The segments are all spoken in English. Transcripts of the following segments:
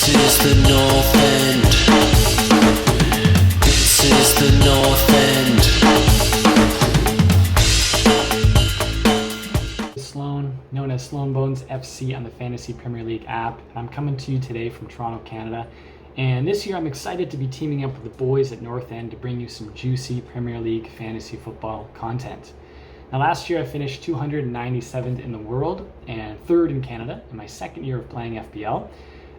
This is the North End. This is the North End. Sloan, known as Sloan Bones FC on the Fantasy Premier League app. I'm coming to you today from Toronto, Canada. And this year I'm excited to be teaming up with the boys at North End to bring you some juicy Premier League fantasy football content. Now last year I finished 297th in the world and 3rd in Canada in my second year of playing FPL.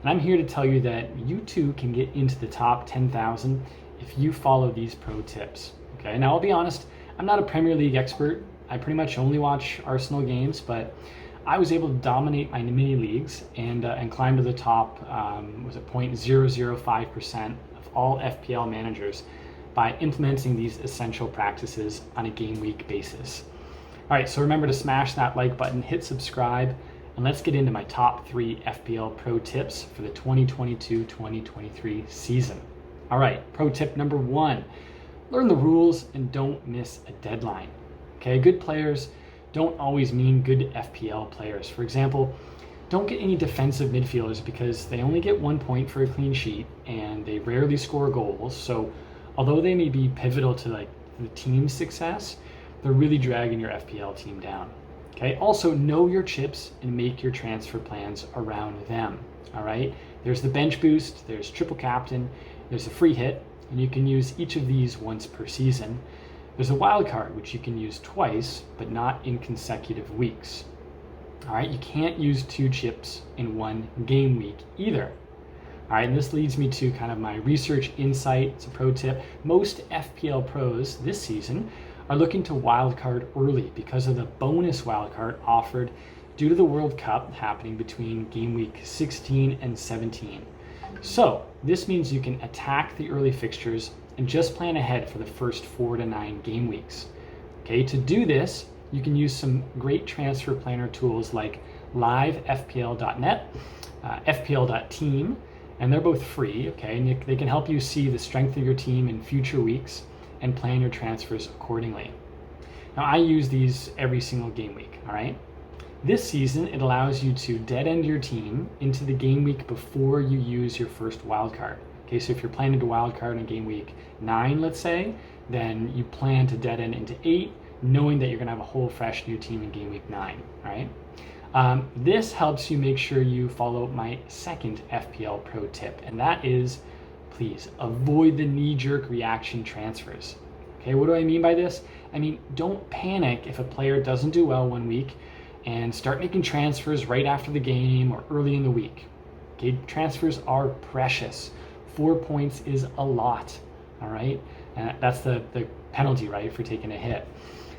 And I'm here to tell you that you too can get into the top 10,000 if you follow these pro tips. Okay, now I'll be honest, I'm not a Premier League expert. I pretty much only watch Arsenal games, but I was able to dominate my mini leagues and climb to the top, was it 0.005% of all FPL managers by implementing these essential practices on a game week basis. All right, so remember to smash that like button, hit subscribe, and let's get into my top 3 FPL pro tips for the 2022-2023 season. All right, pro tip number 1, learn the rules and don't miss a deadline. Okay, good players don't always mean good FPL players. For example, don't get any defensive midfielders because they only get 1 point for a clean sheet and they rarely score goals. So although they may be pivotal to the team's success, they're really dragging your FPL team down. Okay, also know your chips and make your transfer plans around them. All right, there's the bench boost, there's triple captain, there's a free hit, and you can use each of these once per season. There's a wild card, which you can use twice, but not in consecutive weeks. All right, you can't use 2 chips in 1 game week either. All right, and this leads me to kind of my research insight. It's a pro tip. Most FPL pros this season are looking to wildcard early because of the bonus wildcard offered due to the World Cup happening between game week 16 and 17. So this means you can attack the early fixtures and just plan ahead for the first 4 to 9 game weeks. Okay, to do this, you can use some great transfer planner tools like livefpl.net, fpl.team, and they're both free, okay? And they can help you see the strength of your team in future weeks and plan your transfers accordingly. Now, I use these every single game week, all right? This season, it allows you to dead end your team into the game week before you use your first wildcard. Okay, so if you're planning to wildcard in game week 9, let's say, then you plan to dead end into 8, knowing that you're gonna have a whole fresh new team in game week 9, right? This helps you make sure you follow my second FPL pro tip, and that is, please avoid the knee-jerk reaction transfers. Okay, what do I mean by this? I mean, don't panic if a player doesn't do well 1 week and start making transfers right after the game or early in the week. Okay, transfers are precious. 4 points is a lot, all right? And that's the penalty, right, for taking a hit.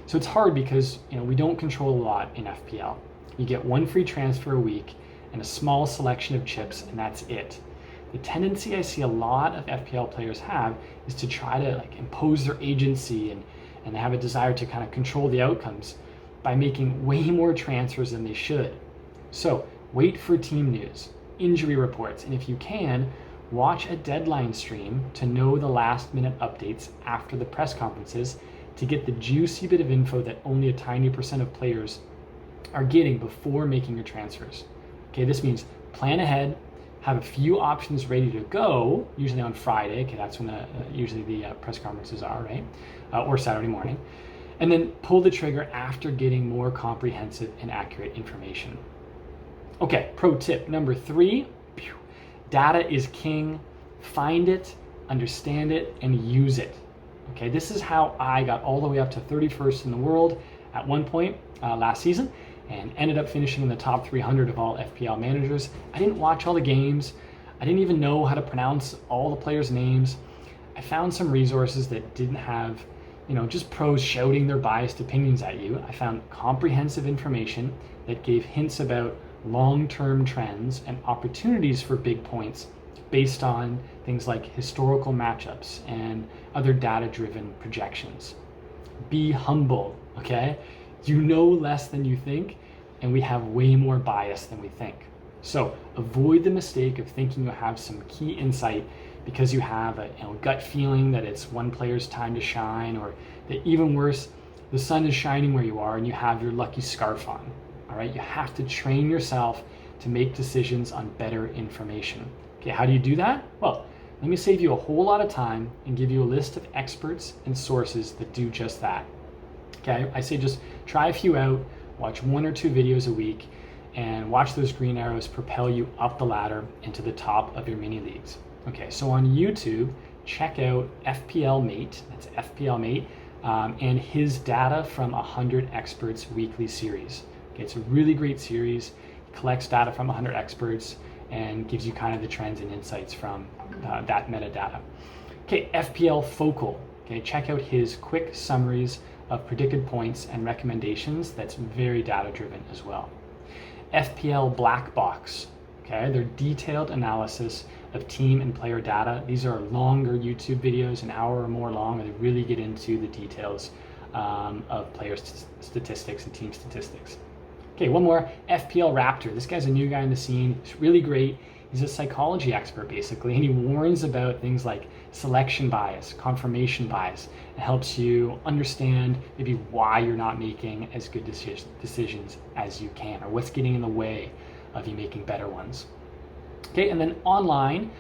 So it's hard because we don't control a lot in FPL. You get 1 free transfer a week and a small selection of chips, and that's it. The tendency I see a lot of FPL players have is to try to impose their agency and have a desire to kind of control the outcomes by making way more transfers than they should. So wait for team news, injury reports, and if you can, watch a deadline stream to know the last minute updates after the press conferences to get the juicy bit of info that only a tiny % of players are getting before making your transfers. Okay, this means plan ahead, have a few options ready to go, usually on Friday, okay, that's when usually the press conferences are, right? Or Saturday morning. And then pull the trigger after getting more comprehensive and accurate information. Okay, pro tip number 3, data is king. Find it, understand it, and use it. Okay, this is how I got all the way up to 31st in the world at one point last season and ended up finishing in the top 300 of all FPL managers. I didn't watch all the games. I didn't even know how to pronounce all the players' names. I found some resources that didn't have, just pros shouting their biased opinions at you. I found comprehensive information that gave hints about long-term trends and opportunities for big points based on things like historical matchups and other data-driven projections. Be humble, okay? You know less than you think, and we have way more bias than we think. So avoid the mistake of thinking you have some key insight because you have a gut feeling that it's one player's time to shine, or that even worse, the sun is shining where you are and you have your lucky scarf on. All right, you have to train yourself to make decisions on better information. Okay, how do you do that? Well, let me save you a whole lot of time and give you a list of experts and sources that do just that. Okay, I say just try a few out, watch 1 or 2 videos a week, and watch those green arrows propel you up the ladder into the top of your mini leagues. Okay, so on YouTube, check out FPL Mate, that's FPL Mate, and his Data from 100 Experts weekly series. Okay, it's a really great series. He collects data from 100 experts and gives you kind of the trends and insights from that metadata. Okay, FPL Focal. Okay, check out his quick summaries of predicted points and recommendations. That's very data driven as well. FPL Black Box. Okay, they're detailed analysis of team and player data. These are longer YouTube videos, an hour or more long, and they really get into the details of player statistics and team statistics. Okay, one more, FPL Raptor. This guy's a new guy in the scene. He's really great. He's a psychology expert basically, and he warns about things like selection bias, confirmation bias. It helps you understand maybe why you're not making as good decisions as you can, or what's getting in the way of you making better ones. Okay, and then online,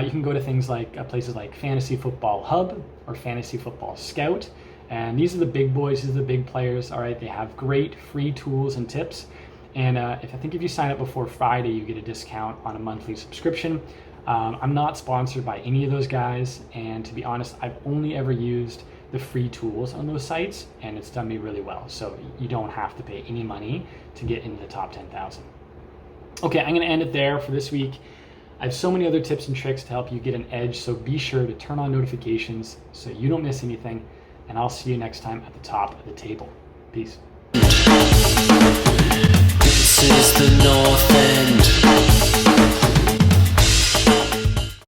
you can go to things like places like Fantasy Football Hub or Fantasy Football Scout. And these are the big boys, these are the big players, all right? They have great free tools and tips. And I think if you sign up before Friday, you get a discount on a monthly subscription. I'm not sponsored by any of those guys. And to be honest, I've only ever used the free tools on those sites, and it's done me really well. So you don't have to pay any money to get into the top 10,000. Okay, I'm gonna end it there for this week. I have so many other tips and tricks to help you get an edge, so be sure to turn on notifications so you don't miss anything, and I'll see you next time at the top of the table. Peace. This is the North End.